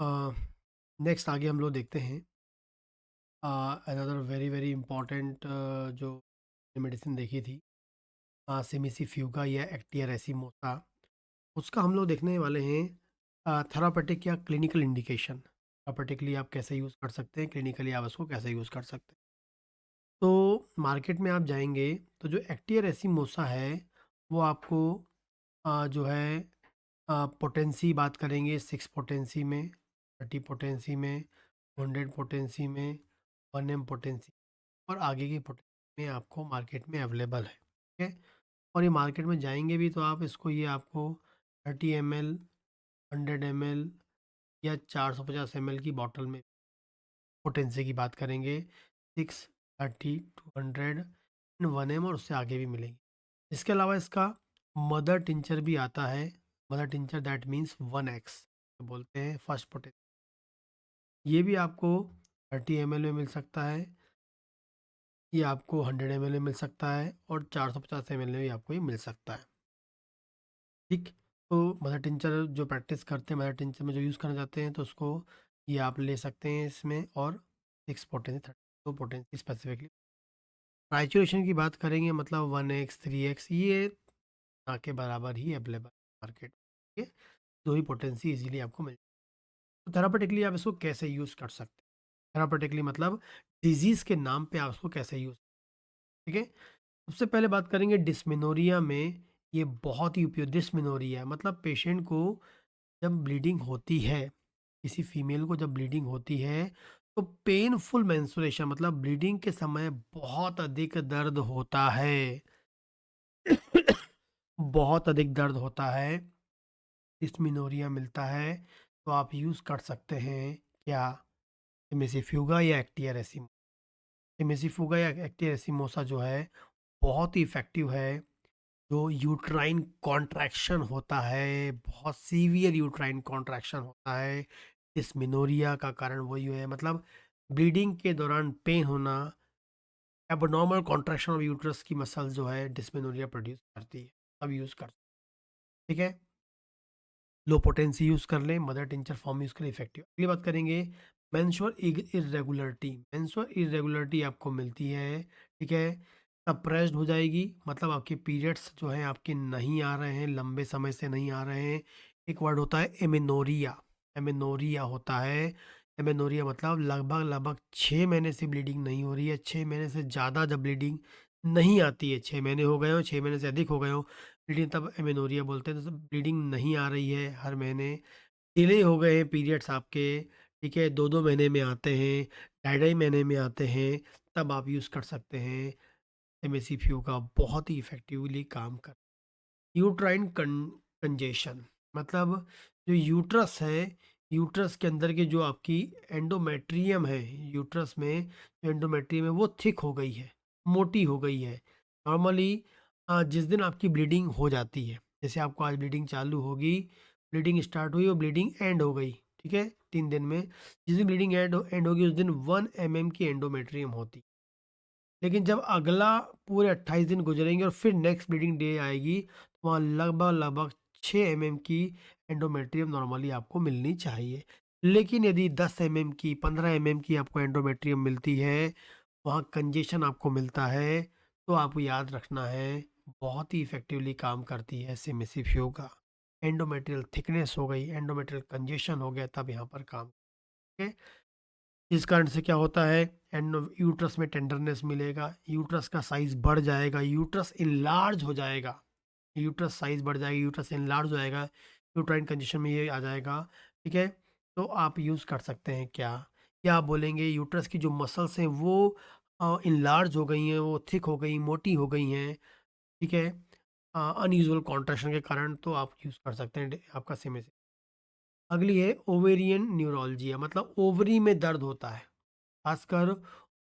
Next आगे हम लोग देखते हैं अनदर वेरी वेरी इम्पॉर्टेंट जो मेडिसिन देखी थी सिमिसिफ्यूगा या एक्टिया रेसिमोसा। उसका हम लोग देखने वाले हैं थेरापेटिक या क्लिनिकल इंडिकेशन। थेरापेटिकली आप कैसे यूज़ कर सकते हैं, क्लिनिकली आप उसको कैसे यूज़ कर सकते हैं। तो मार्केट में आप जाएंगे तो जो एक्टिया रेसिमोसा है वो आपको जो है पोटेंसी बात करेंगे 6 पोटेंसी में, 30 पोटेंसी में, 100 पोटेंसी में, 1 एम पोटेंसी और आगे की पोटेंसी में आपको मार्केट में अवेलेबल है। ठीक है। और ये मार्केट में जाएंगे भी तो आप इसको ये आपको 30 ml, 100 ml या 450 ml की बॉटल में पोटेंसी की बात करेंगे 6, 30, 200, 1 एम और उससे आगे भी मिलेंगे। इसके अलावा इसका मदर टिंचर भी आता है। Mother tincture that means 1x बोलते हैं फर्स्ट पोटेंसी। ये भी आपको 30 ml में मिल सकता है, ये आपको 100 ml में मिल सकता है और 450 ml में भी आपको ये मिल सकता है। ठीक। तो मदर टिंचर जो प्रैक्टिस करते हैं, मदर टिंचर में जो यूज़ करना चाहते हैं तो उसको ये आप ले सकते हैं इसमें। और 6 पोटेंसी, 32 पोटेंसी स्पेसिफिकली। ट्राइचुरेशन की बात करेंगे मतलब 1x 3x ये ना के बराबर ही अवेलेबल मार्केट। ठीक है। 2 ही पोटेंसी इजीली आपको मिल। तो थेरापेटिकली आप इसको कैसे यूज़ कर सकते हैं। थेरापेटिकली मतलब डिजीज़ के नाम पे आप उसको कैसे यूज़। ठीक है। सबसे पहले बात करेंगे डिस्मेनोरिया में। ये बहुत ही उपयोगी डिस्मेनोरिया मतलब पेशेंट को जब ब्लीडिंग होती है, किसी फीमेल को जब ब्लीडिंग होती है तो पेनफुल मेंस्ट्रुएशन मतलब ब्लीडिंग के समय बहुत अधिक दर्द होता है। बहुत अधिक दर्द होता है, डिस्मेनोरिया मिलता है तो आप यूज़ कर सकते हैं क्या, इमिसिफ्यूगा या एक्टिया रेसिमो। इमिसिफ्यूगा या एक्टिया रेसिमोसा जो है बहुत ही इफ़ेक्टिव है। जो यूट्राइन कॉन्ट्रैक्शन होता है, बहुत सीवियर यूट्राइन कॉन्ट्रैक्शन होता है, डिस्मेनोरिया का कारण वही है मतलब ब्लीडिंग के दौरान पेन होना, एबनॉर्मल कॉन्ट्रैक्शन ऑफ यूट्रस की मसल जो है डिस्मेनोरिया प्रोड्यूस करती है। अब यूज़ कर। ठीक है। लो पोटेंसी यूज़ कर लें, मदर टिंचर फॉर्म यूज़ करें इफेक्टिव। अगली बात करेंगे मेंस्ट्रुअल इर्रेगुलरिटी। मेंस्ट्रुअल इर्रेगुलरिटी आपको मिलती है, ठीक है, सप्रेस्ड हो जाएगी मतलब आपके पीरियड्स जो हैं आपके नहीं आ रहे हैं, लंबे समय से नहीं आ रहे हैं। एक वर्ड होता है एमेनोरिया। एमेनोरिया होता है। एमेनोरिया मतलब लगभग लगभग 6 महीने से ब्लीडिंग नहीं हो रही है, 6 महीने से ज़्यादा जब ब्लीडिंग नहीं आती है, 6 महीने हो गए हो, 6 महीने से अधिक हो गए हो ब्लीडिंग, तब एमेनोरिया बोलते हैं। तो ब्लीडिंग नहीं आ रही है हर महीने, डिले हो गए हैं पीरियड्स आपके, ठीक है, 2-2 महीने में आते हैं, ढाई-ढाई महीने में आते हैं, तब आप यूज़ कर सकते हैं। एमएससीपीयू का बहुत ही इफ़ेक्टिवली काम कर। यूट्राइन कंजेशन मतलब जो यूट्रस है, यूट्रस के अंदर की जो आपकी एंडोमेट्रियम है, यूट्रस में जो एंडोमेट्रियम है वो थिक हो गई है, मोटी हो गई है। नॉर्मली जिस दिन आपकी ब्लीडिंग हो जाती है, जैसे आपको आज ब्लीडिंग चालू होगी, ब्लीडिंग स्टार्ट हुई और ब्लीडिंग एंड हो गई, ठीक है, 3 दिन में जिस दिन ब्लीडिंग एंड होगी उस दिन 1 mm की एंडोमेट्रियम होती। लेकिन जब अगला पूरे 28 दिन गुजरेंगे और फिर नेक्स्ट ब्लीडिंग डे आएगी, तो वहाँ लगभग लगभग 6 mm की एंडोमेट्रियम नॉर्मली आपको मिलनी चाहिए। लेकिन यदि 10 mm की, 15 mm की आपको एंडोमेट्रियम मिलती है, वहाँ कंजेशन आपको मिलता है, तो आपको याद रखना है, बहुत ही इफ़ेक्टिवली काम करती है सिमिसिफ योगा। एंडोमेट्रियल थिकनेस हो गई, एंडोमेट्रियल कंजेशन हो गया, तब यहाँ पर काम। ओके। इस कारण से क्या होता है, एंड यूट्रस में टेंडरनेस मिलेगा, यूट्रस का साइज बढ़ जाएगा, यूट्रस इनलार्ज हो जाएगा, यूट्रस साइज बढ़ जाएगी, यूट्रस इनलार्ज हो जाएगा, यूट्राइन कंडीशन में ये आ जाएगा। ठीक है। तो आप यूज़ कर सकते हैं क्या, या आप बोलेंगे यूट्रस की जो मसल्स हैं वो इनलार्ज हो गई हैं, वो थिक हो गई, मोटी हो गई हैं, ठीक है, अनयूजुअल कॉन्ट्रैक्शन के कारण, तो आप यूज़ कर सकते हैं आपका सेमे से। अगली है ओवेरियन न्यूरोलजिया मतलब ओवरी में दर्द होता है, खासकर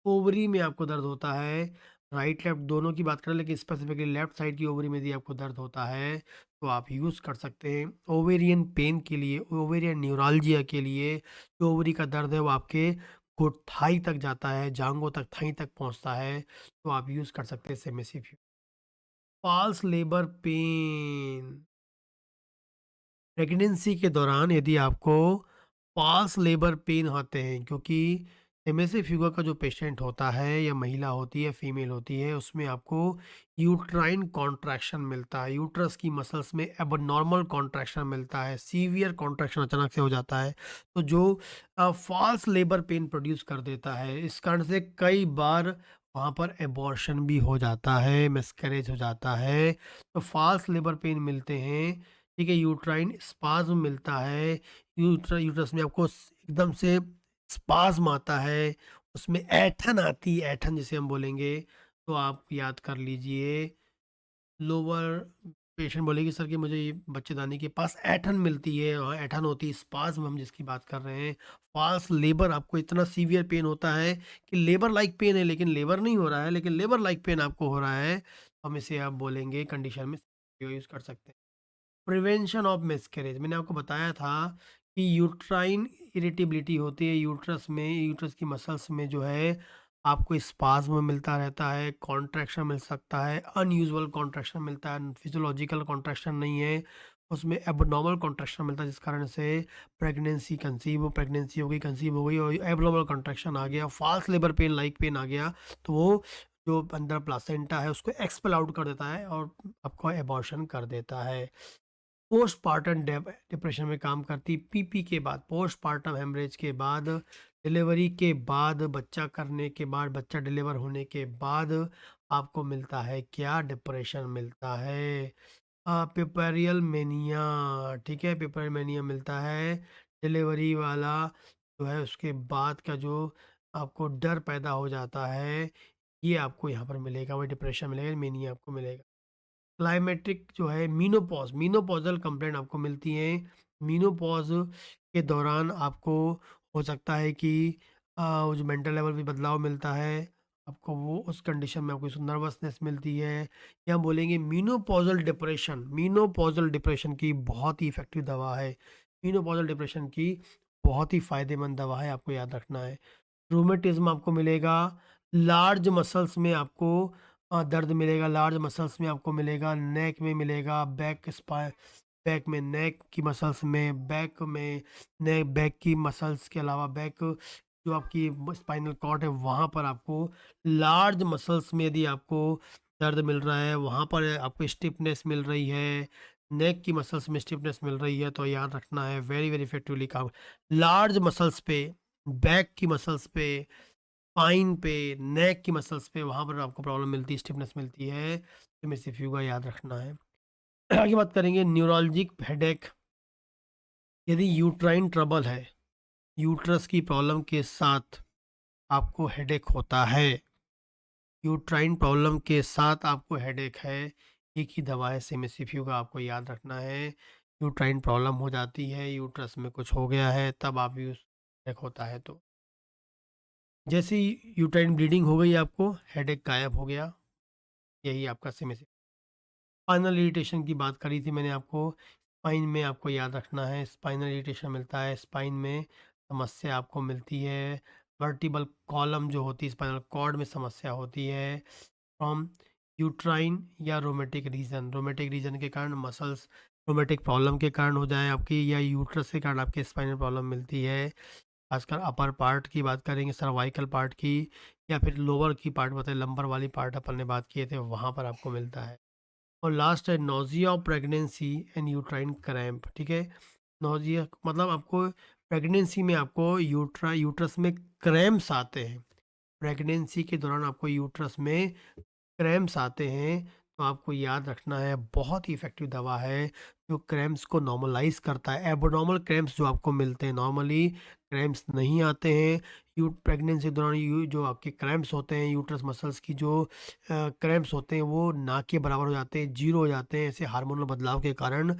ओवरी में आपको दर्द होता है। राइट लेफ्ट दोनों की बात करें लेकिन स्पेसिफिकली लेफ्ट साइड की ओवरी में यदि आपको दर्द होता है तो आप यूज़ कर सकते हैं ओवेरियन पेन के लिए, ओवेरियन न्यूरालजिया के लिए। जो ओवरी का दर्द है वो आपके थाई तक जाता है, जांघों तक, थाई तक पहुंचता है, तो आप यूज़ कर सकते हैं सेमेसिफ। फॉल्स लेबर पेन, प्रेगनेंसी के दौरान यदि आपको फ़ॉल्स लेबर पेन आते हैं, क्योंकि एमएसए फीवर का जो पेशेंट होता है या महिला होती है, फीमेल होती है, उसमें आपको यूट्राइन कॉन्ट्रैक्शन मिलता है, यूट्रस की मसल्स में एबनॉर्मल कॉन्ट्रैक्शन मिलता है, सीवियर कॉन्ट्रैक्शन अचानक से हो जाता है, तो जो फ़ॉल्स लेबर पेन प्रोड्यूस कर देता है। इस कारण से कई बार वहाँ पर एबॉर्शन भी हो जाता है, मिसकैरेज हो जाता है, तो फ़ॉल्स लेबर पेन मिलते हैं, ठीक है? यूट्राइन स्पाज़्म मिलता है, यूट्रस में आपको एकदम से स्पाज़्म आता है, उसमें ऐंठन आती है, ऐंठन जिसे हम बोलेंगे, तो आप याद कर लीजिए। लोअर पेशेंट बोलेगी सर कि मुझे ये बच्चेदानी के पास ऐंठन मिलती है, और ऐंठन होती है, स्पाज़्म हम जिसकी बात कर रहे हैं। फ़ॉल्स लेबर आपको इतना सीवियर पेन होता है कि लेबर लाइक पेन है, लेकिन लेबर नहीं हो रहा है, लेकिन लेबर लाइक पेन आपको हो रहा है, तो हम इसे आप बोलेंगे कंडीशन में यूज़ कर सकते हैं। प्रिवेंशन ऑफ मिसकैरेज, मैंने आपको बताया था कि यूट्राइन इरिटेबिलिटी होती है, यूट्रस में, यूट्रस की मसल्स में जो है आपको स्पाज्म मिलता रहता है, कॉन्ट्रैक्शन मिल सकता है, अनयूजुअल कॉन्ट्रैक्शन मिलता है, फिजियोलॉजिकल कॉन्ट्रैक्शन नहीं है, उसमें एबनॉर्मल कॉन्ट्रैक्शन मिलता है, जिस कारण से प्रेगनेंसी हो गई, कंसीव हो गई और एबनॉर्मल कॉन्ट्रैक्शन आ गया, false labour pain like pain आ गया, तो वो जो अंदर प्लासेंटा है उसको एक्सपेल आउट कर देता है और आपको एबॉर्शन कर देता है। पोस्टपार्टम डिप्रेशन में काम करती, पीपी के बाद, पोस्टपार्टम हेमरेज के बाद, डिलीवरी के बाद, बच्चा करने के बाद, बच्चा डिलीवर होने के बाद आपको मिलता है क्या? डिप्रेशन मिलता है। पिपरियल मेनिया, ठीक है, पिपरियल मेनिया मिलता है। डिलीवरी वाला जो है उसके बाद का जो आपको डर पैदा हो जाता है, ये आपको यहाँ पर मिलेगा, वो डिप्रेशन मिलेगा, मेनिया आपको मिलेगा। क्लाइमेटिक जो है मीनोपॉज़, मीनोपॉज़ल कंप्लेंट आपको मिलती हैं। मीनोपॉज़ के दौरान आपको हो सकता है कि वो जो मेंटल लेवल पे बदलाव मिलता है, आपको वो उस कंडीशन में आपको नर्वसनेस मिलती है, या बोलेंगे मीनोपॉज़ल डिप्रेशन की बहुत ही इफ़ेक्टिव दवा है। मीनोपॉज़ल डिप्रेशन की बहुत ही फ़ायदेमंद दवा है, आपको याद रखना है। रूमेटिज़्म आपको मिलेगा, लार्ज मसल्स में आपको दर्द मिलेगा, लार्ज मसल्स में आपको मिलेगा, नेक में मिलेगा, बैक में, नेक की मसल्स में, बैक में, नेक बैक की मसल्स के अलावा बैक जो आपकी स्पाइनल कॉर्ड है वहाँ पर आपको लार्ज मसल्स में यदि आपको दर्द मिल रहा है, वहाँ पर आपको स्टिफनेस मिल रही है, नेक की मसल्स में स्टिफनेस मिल रही है, तो याद रखना है, वेरी वेरी इफेक्टिवली काम लार्ज मसल्स पे, बैक की मसल्स पे, स्पाइन पे, नेक की मसल्स पे, वहाँ पर आपको प्रॉब्लम मिलती है, स्टिफनेस मिलती है, तो मेसिफ्यूगा याद रखना है। आगे बात करेंगे न्यूरोलजिक हेडेक, यदि यूट्राइन ट्रबल है, यूट्रस की प्रॉब्लम के साथ आपको हेडेक होता है, यूट्राइन प्रॉब्लम के साथ आपको हेडेक है, एक ही दवा है सेमिसिफ्यूगा, आपको याद रखना है। यूट्राइन प्रॉब्लम हो जाती है, यूट्रस में कुछ हो गया है, तब आप यूज हेडेक होता है, तो जैसे ही यूट्राइन ब्लीडिंग हो गई आपको हेडेक गायब हो गया, यही आपका सेमिसिफ्यूगा। स्पाइनल इरिटेशन की बात करी थी मैंने आपको, स्पाइन में आपको याद रखना है, स्पाइनल इरिटेशन मिलता है, स्पाइन में समस्या आपको मिलती है, वर्टिबल कॉलम जो होती है, स्पाइनल कॉर्ड में समस्या होती है, फ्रॉम यूट्राइन या रोमेटिक रीजन, रोमेटिक रीजन के कारण मसल्स, रोमेटिक प्रॉब्लम के कारण हो जाए आपकी, या यूट्रस के कारण आपके स्पाइनल प्रॉब्लम मिलती है, खासकर अपर पार्ट की बात करेंगे, सर्वाइकल पार्ट की, या फिर लोअर की पार्ट बताए, लंबर वाली पार्ट अपन ने बात किए थे, वहाँ पर आपको मिलता है। और लास्ट है nausea of pregnancy and uterine cramp, ठीक है? नोजिया मतलब आपको प्रेगनेंसी में आपको यूट्रस में क्रैम्प्स आते हैं, प्रेगनेंसी के दौरान आपको यूट्रस में क्रैम्प्स आते हैं, तो आपको याद रखना है, बहुत ही इफ़ेक्टिव दवा है, जो क्रैम्प्स को नॉर्मलाइज़ करता है। एब्नॉर्मल क्रैम्प्स जो आपको मिलते हैं, नॉर्मली क्रैम्प्स नहीं आते हैं। प्रेगनेंसी के दौरान जो आपके क्रैम्प्स होते हैं, यूट्रस मसल्स की जो क्रैम्प्स होते हैं, वो ना के बराबर हो जाते हैं, ज़ीरो हो जाते हैं, ऐसे हार्मोनल बदलाव के कारण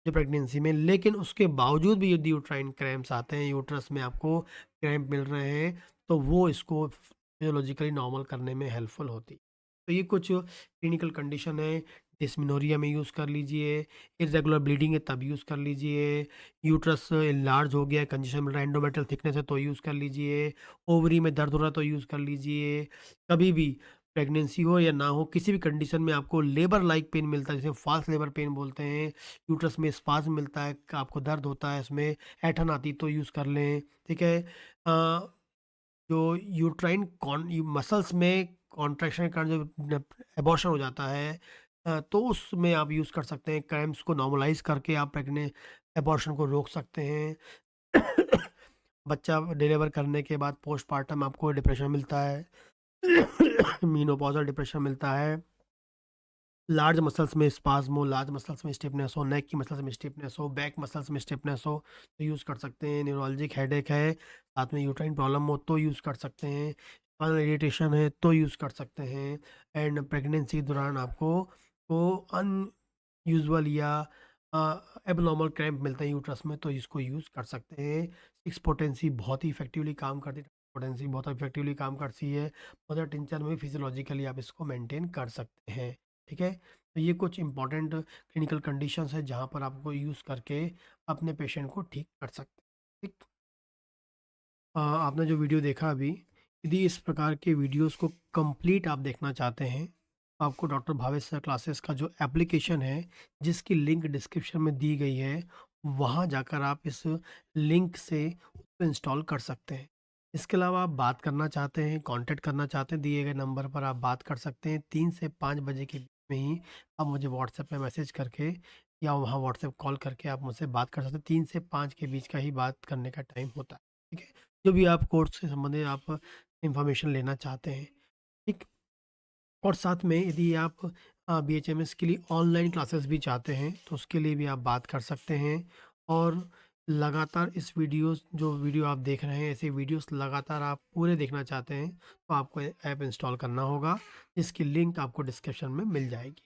जो प्रेगनेंसी में। लेकिन उसके बावजूद भी यदि यूट्राइन क्रैम्प्स आते हैं, यूट्रस में आपको क्रैम्प मिल रहे हैं, तो वो इसको फिजियोलॉजिकली नॉर्मल करने में हेल्पफुल होती है। तो ये कुछ क्लिनिकल कंडीशन है, डिस्मेनोरिया में यूज़ कर लीजिए, इर्रेगुलर ब्लीडिंग है तब यूज़ कर लीजिए, यूट्रस एनलार्ज हो गया है, कंजेशन मिल रहा है, एंडोमेट्रियल थिकनेस है तो यूज़ कर लीजिए, ओवरी में दर्द हो रहा है तो यूज़ कर लीजिए, कभी भी प्रेगनेंसी हो या ना हो, किसी भी कंडीशन में आपको लेबर लाइक पेन मिलता है, जिसे फाल्स लेबर पेन बोलते हैं, यूट्रस में स्पाज़्म मिलता है, आपको दर्द होता है, इसमें ऐंठन आती है तो यूज़ कर लें, ठीक है? जो यूट्राइन मसल्स में कॉन्ट्रैक्शन के कारण जो एबॉर्शन हो जाता है, तो उसमें आप यूज़ कर सकते हैं। क्रैम्प्स को नॉर्मलाइज़ करके आप एबॉर्शन को रोक सकते हैं। बच्चा डिलीवर करने के बाद पोस्टपार्टम आपको डिप्रेशन मिलता है। मेनोपॉज़ल डिप्रेशन मिलता है। लार्ज मसल्स में स्पाज़्म हो, लार्ज मसल्स में स्टिफनेस हो, नेक की मसल्स में स्टिफनेस हो, बैक मसल्स में स्टिफनेस हो, तो यूज़ कर सकते हैं। न्यूरोलजिक हेडेक है, साथ में यूट्राइन प्रॉब्लम हो तो यूज़ कर सकते हैं। स्पाइनल इरिटेशन है तो यूज़ कर सकते हैं। एंड प्रेगनेंसी के दौरान आपको को अनयूजुअल या एबनॉर्मल क्रैम्प मिलते हैं यूट्रस में तो इसको यूज़ कर सकते हैं। सिक्स पोटेंसी बहुत ही इफ़ेक्टिवली काम करती है, पोटेंसी बहुत इफ़ेक्टिवली काम करती है। मदर टिंचर में फिजियोलॉजिकली आप इसको मेंटेन कर सकते हैं। ठीक है? तो ये कुछ इम्पोर्टेंट क्लिनिकल कंडीशंस है जहाँ पर आपको यूज़ करके अपने पेशेंट को ठीक कर सकते हैं। ठीक? आपने जो वीडियो देखा अभी, यदि इस प्रकार के वीडियोस को कंप्लीट आप देखना चाहते हैं, तो आपको डॉक्टर भावेश सर क्लासेस का जो एप्लीकेशन है, जिसकी लिंक डिस्क्रिप्शन में दी गई है, वहाँ जाकर आप इस लिंक से उसको इंस्टॉल कर सकते हैं। इसके अलावा आप बात करना चाहते हैं, कॉन्टैक्ट करना चाहते हैं, दिए गए नंबर पर आप बात कर सकते हैं। 3 से 5 बजे के बीच में ही आप मुझे व्हाट्सएप पे मैसेज करके या वहाँ व्हाट्सएप कॉल करके आप मुझसे बात कर सकते हैं। 3 से 5 के बीच का ही बात करने का टाइम होता है। ठीक है? जो भी आप कोर्स से संबंधित आप इन्फॉर्मेशन लेना चाहते हैं, ठीक? और साथ में यदि आप बीएचएमएस के लिए ऑनलाइन क्लासेस भी चाहते हैं, तो उसके लिए भी आप बात कर सकते हैं। और लगातार इस जो वीडियो आप देख रहे हैं, ऐसे वीडियोस लगातार आप पूरे देखना चाहते हैं, तो आपको ऐप इंस्टॉल करना होगा, जिसकी लिंक आपको डिस्क्रिप्शन में मिल जाएगी।